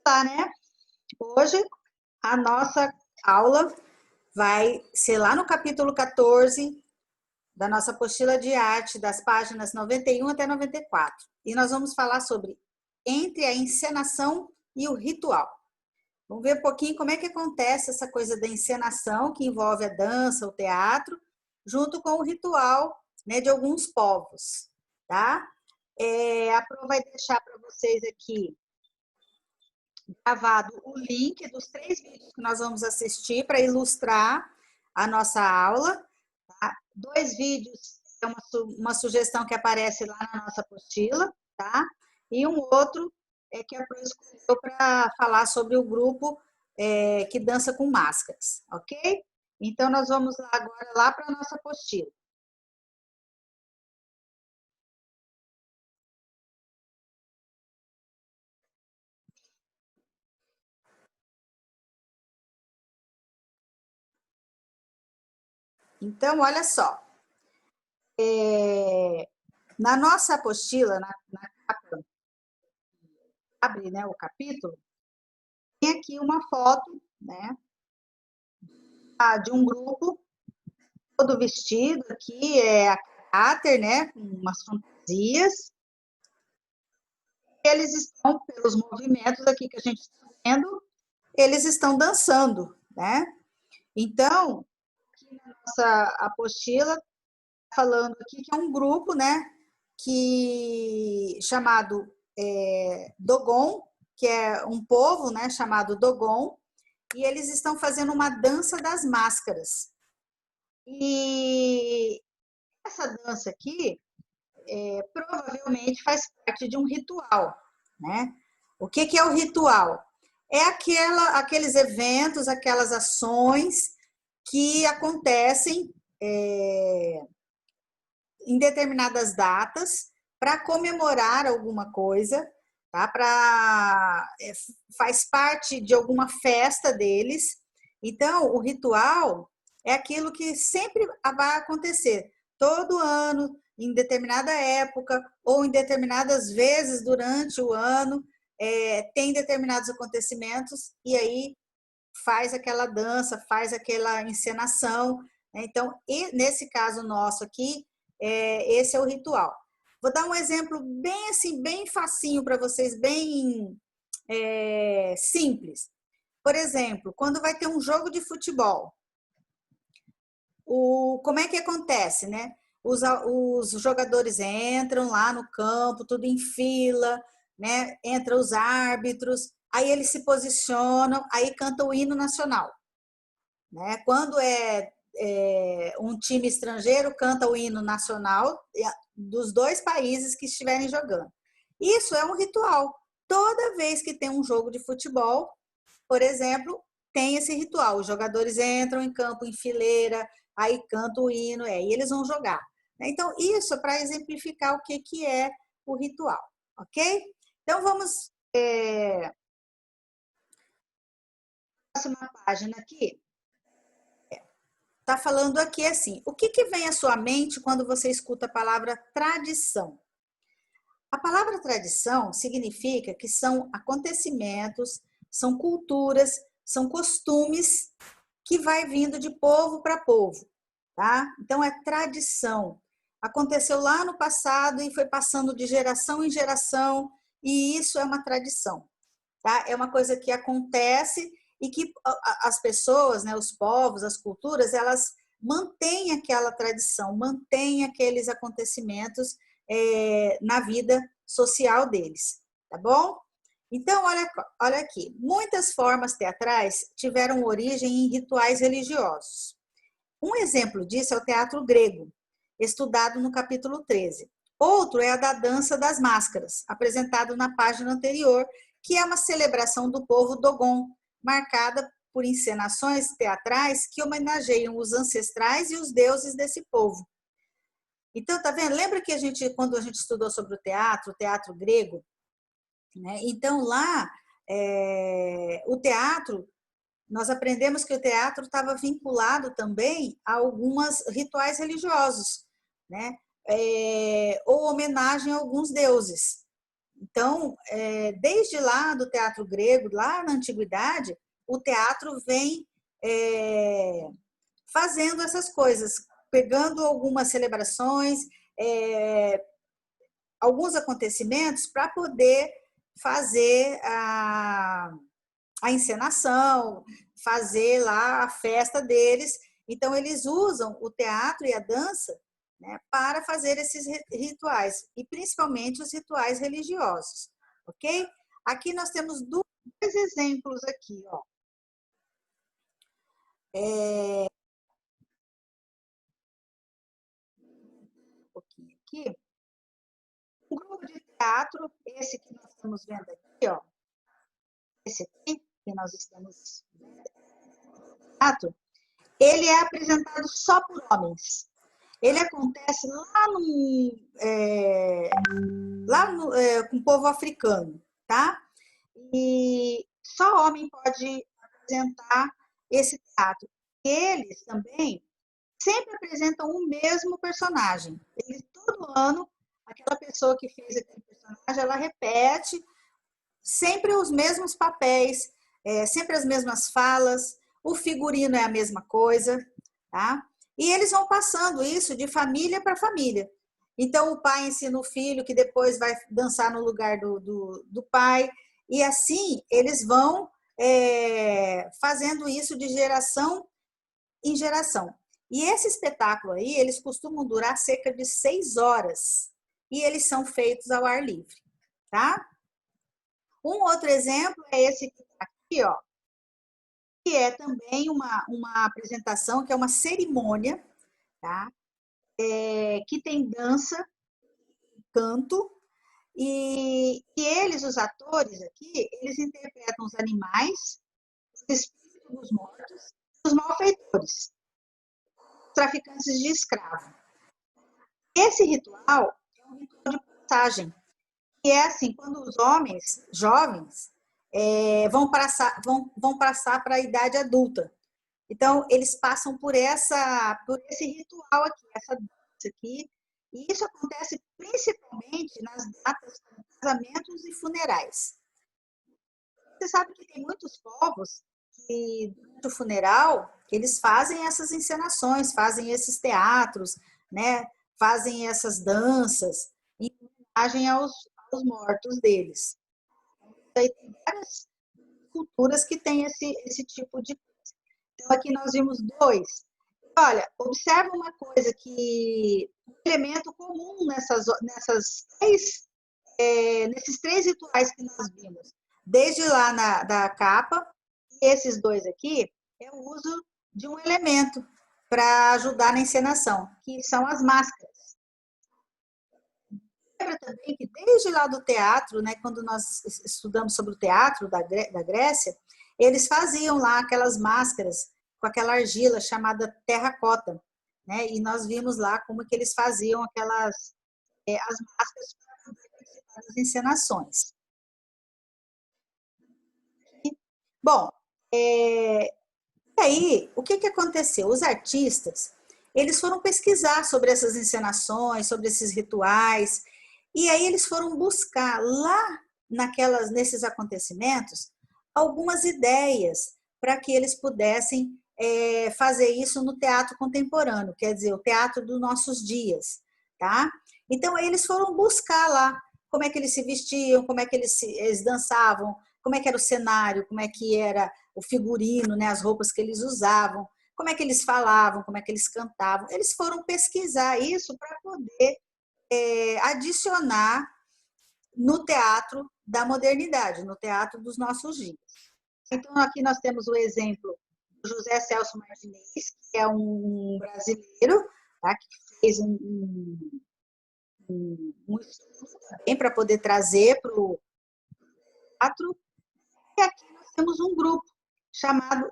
Tá, né? Hoje a nossa aula vai ser lá no capítulo 14 da nossa apostila de arte, das páginas 91 até 94. E nós vamos falar sobre entre a encenação e o ritual. Vamos ver um pouquinho como é que acontece essa coisa da encenação, que envolve a dança, o teatro, junto com o ritual, né, de alguns povos, tá? A Pro vai deixar para vocês aqui gravado o link dos 3 vídeos que nós vamos assistir para ilustrar a nossa aula. Tá? 2 vídeos é uma sugestão que aparece lá na nossa apostila, tá? E um outro é que a Pro escolheu para falar sobre o grupo que dança com máscaras, ok? Então, nós vamos lá agora lá para a nossa apostila. Então, olha só. Na nossa apostila, na capa, abre, né, o capítulo, tem aqui uma foto, né, de um grupo todo vestido aqui, a caráter, né, com umas fantasias. Eles estão, pelos movimentos aqui que a gente está vendo, eles estão dançando, né? Então, aqui na nossa apostila, falando aqui que é um grupo, né, chamado Dogon, que é um povo, né, chamado Dogon, e eles estão fazendo uma dança das máscaras. E essa dança aqui provavelmente faz parte de um ritual, né? O que é o ritual? É aqueles eventos, aquelas ações que acontecem em determinadas datas para comemorar alguma coisa, tá? Faz parte de alguma festa deles. Então, o ritual é aquilo que sempre vai acontecer, todo ano, em determinada época, ou em determinadas vezes durante o ano, tem determinados acontecimentos, e aí faz aquela dança, faz aquela encenação. Então, nesse caso nosso aqui, esse é o ritual. Vou dar um exemplo bem assim, bem facinho para vocês, bem simples. Por exemplo, quando vai ter um jogo de futebol, como é que acontece, né? Os jogadores entram lá no campo, tudo em fila, né? Entram os árbitros, aí eles se posicionam, aí canta o hino nacional, né? Quando um time estrangeiro, canta o hino nacional dos 2 países que estiverem jogando. Isso é um ritual. Toda vez que tem um jogo de futebol, por exemplo, tem esse ritual. Os jogadores entram em campo em fileira, aí canta o hino, e eles vão jogar. Então, isso é para exemplificar o que é o ritual, ok? Então, vamos próxima página aqui. Está falando aqui assim, o que vem à sua mente quando você escuta a palavra tradição? A palavra tradição significa que são acontecimentos, são culturas, são costumes que vai vindo de povo para povo, tá? Então é tradição. Aconteceu lá no passado e foi passando de geração em geração, e isso é uma tradição, tá? É uma coisa que acontece e que as pessoas, né, os povos, as culturas, elas mantêm aquela tradição, mantêm aqueles acontecimentos na vida social deles, tá bom? Então, olha aqui, muitas formas teatrais tiveram origem em rituais religiosos. Um exemplo disso é o teatro grego, estudado no capítulo 13. Outro é a da dança das máscaras, apresentado na página anterior, que é uma celebração do povo Dogon, marcada por encenações teatrais que homenageiam os ancestrais e os deuses desse povo. Então, tá vendo? Lembra que quando a gente estudou sobre o teatro grego, né? Então, lá, o teatro, nós aprendemos que o teatro estava vinculado também a alguns rituais religiosos, né? Ou homenagem a alguns deuses. Então, desde lá do teatro grego, lá na antiguidade, o teatro vem fazendo essas coisas, pegando algumas celebrações, alguns acontecimentos para poder fazer a encenação, fazer lá a festa deles. Então, eles usam o teatro e a dança, né, para fazer esses rituais, e principalmente os rituais religiosos, ok? Aqui nós temos dois exemplos aqui, ó. Um pouquinho aqui. Um grupo de teatro, esse que nós estamos vendo aqui, ó, esse aqui que nós estamos vendo, teatro, ele é apresentado só por homens. Ele acontece com o povo africano, tá? E só homem pode apresentar esse teatro. Eles também sempre apresentam o mesmo personagem. Eles, todo ano, aquela pessoa que fez aquele personagem, ela repete sempre os mesmos papéis, sempre as mesmas falas, o figurino é a mesma coisa, tá? E eles vão passando isso de família para família. Então, o pai ensina o filho, que depois vai dançar no lugar do pai, e assim eles vão fazendo isso de geração em geração. E esse espetáculo aí, eles costumam durar cerca de 6 horas, e eles são feitos ao ar livre, tá? Um outro exemplo é esse que está aqui, ó, que é também uma apresentação, que é uma cerimônia, tá? Que tem dança, canto, e eles, os atores aqui, eles interpretam os animais, os espíritos dos mortos, os malfeitores, os traficantes de escravos. Esse ritual é um ritual de passagem, que é assim, quando os homens jovens vão passar para a idade adulta. Então, eles passam por esse ritual aqui, essa dança aqui, e isso acontece principalmente nas datas de casamentos e funerais. Você sabe que tem muitos povos que, durante o funeral, eles fazem essas encenações, fazem esses teatros, né? Fazem essas danças, em homenagem aos mortos deles. Aí tem várias culturas que têm esse tipo de coisa. Então, aqui nós vimos dois. Olha, observa uma coisa que um elemento comum nesses três rituais que nós vimos, desde lá da capa, e esses dois aqui, é o uso de um elemento para ajudar na encenação, que são as máscaras. Lembra também que desde lá do teatro, né, quando nós estudamos sobre o teatro da Grécia, eles faziam lá aquelas máscaras com aquela argila chamada terracota, né? E nós vimos lá como que eles faziam as máscaras para participar das encenações. Bom, e aí, o que aconteceu? Os artistas, eles foram pesquisar sobre essas encenações, sobre esses rituais, e aí eles foram buscar lá nesses acontecimentos algumas ideias para que eles pudessem fazer isso no teatro contemporâneo, quer dizer, o teatro dos nossos dias, tá? Então, eles foram buscar lá como é que eles se vestiam, como é que eles dançavam, como é que era o cenário, como é que era o figurino, né, as roupas que eles usavam, como é que eles falavam, como é que eles cantavam. Eles foram pesquisar isso para poder adicionar no teatro da modernidade, no teatro dos nossos dias. Então, aqui nós temos o exemplo do José Celso Martinez, que é um brasileiro, tá, que fez um estudo também para poder trazer para o teatro. E aqui nós temos um grupo chamado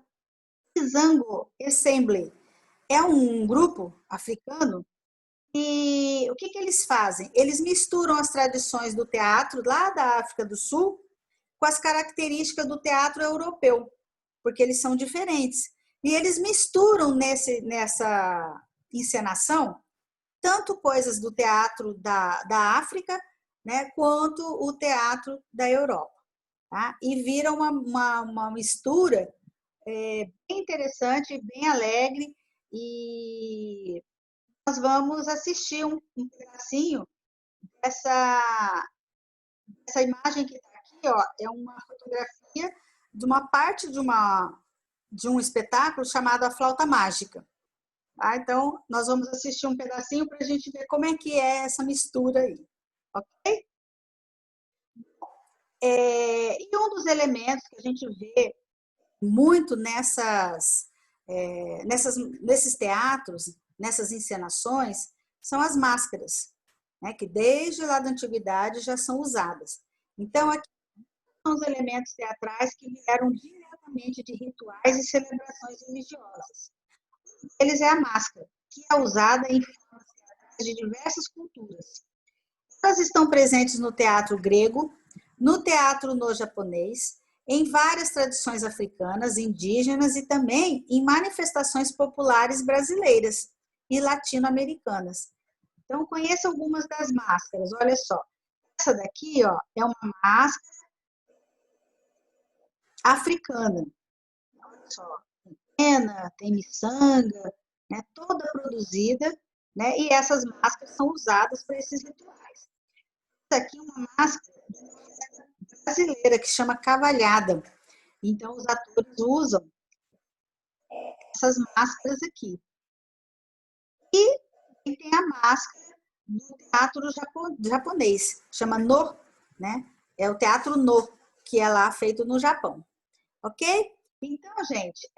Izango Assembly. É um grupo africano e o que eles fazem? Eles misturam as tradições do teatro lá da África do Sul com as características do teatro europeu, porque eles são diferentes. E eles misturam nessa encenação tanto coisas do teatro da África né, quanto o teatro da Europa. Tá? E vira uma mistura bem interessante, bem alegre, e nós vamos assistir um pedacinho essa imagem que está aqui, ó, é uma fotografia de uma parte de um espetáculo chamado A Flauta Mágica. Tá? Então, nós vamos assistir um pedacinho para a gente ver como é que é essa mistura aí. Ok? E um dos elementos que a gente vê muito nesses teatros, nessas encenações, são as máscaras, né, que desde lá da antiguidade já são usadas. Então, aqui são os elementos teatrais que vieram diretamente de rituais e celebrações religiosas. Eles é a máscara, que é usada em formas teatrais de diversas culturas. Elas estão presentes no teatro grego, no teatro no japonês, em várias tradições africanas, indígenas e também em manifestações populares brasileiras e latino-americanas. Então, conheça algumas das máscaras. Olha só, essa daqui, ó, é uma máscara africana. Olha só, tem pena, tem miçanga, né, toda produzida, né, e essas máscaras são usadas para esses rituais. Essa aqui é uma máscara brasileira que chama cavalhada. Então, os atores usam essas máscaras aqui. E tem a máscara do teatro japonês, chama No, né? É o teatro No, que é lá feito no Japão. Ok? Então, gente,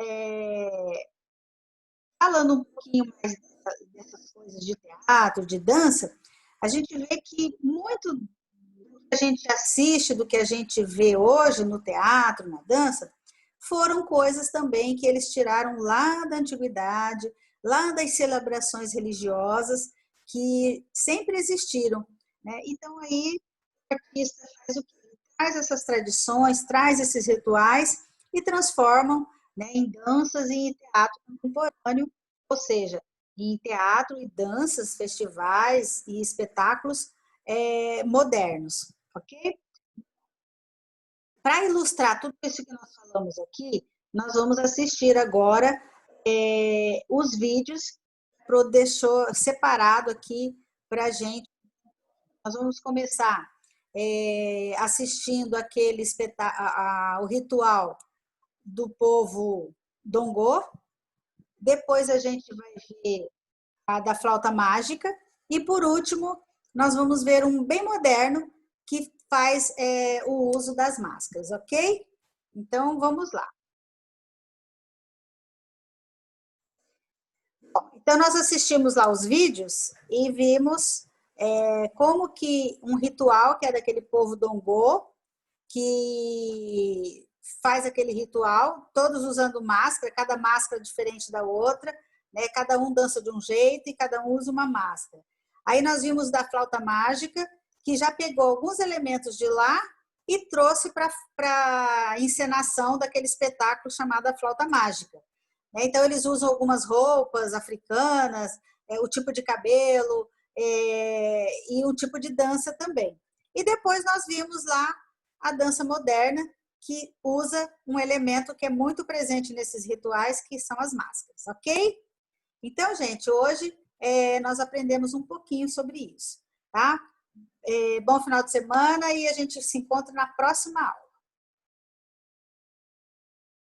falando um pouquinho mais dessas coisas de teatro, de dança, a gente vê que muito do que a gente assiste, do que a gente vê hoje no teatro, na dança, foram coisas também que eles tiraram lá da antiguidade, lá das celebrações religiosas que sempre existiram, né? Então aí o artista faz o quê? Traz essas tradições, traz esses rituais e transformam, né, em danças e em teatro contemporâneo, ou seja, em teatro e danças, festivais e espetáculos modernos, ok? Para ilustrar tudo isso que nós falamos aqui, nós vamos assistir agora os vídeos pro deixou separado aqui para a gente. Nós vamos começar assistindo aquele o ritual do povo Dongô. Depois a gente vai ver a da flauta mágica. E por último, nós vamos ver um bem moderno que faz o uso das máscaras, ok? Então, vamos lá. Bom, então, nós assistimos lá os vídeos e vimos como que um ritual, que é daquele povo Dongô, que faz aquele ritual, todos usando máscara, cada máscara diferente da outra, né? Cada um dança de um jeito e cada um usa uma máscara. Aí nós vimos da flauta mágica, que já pegou alguns elementos de lá e trouxe para a encenação daquele espetáculo chamado a flauta mágica. Então, eles usam algumas roupas africanas, o tipo de cabelo e o tipo de dança também. E depois nós vimos lá a dança moderna, que usa um elemento que é muito presente nesses rituais, que são as máscaras, ok? Então, gente, hoje nós aprendemos um pouquinho sobre isso, tá? Bom final de semana e a gente se encontra na próxima aula.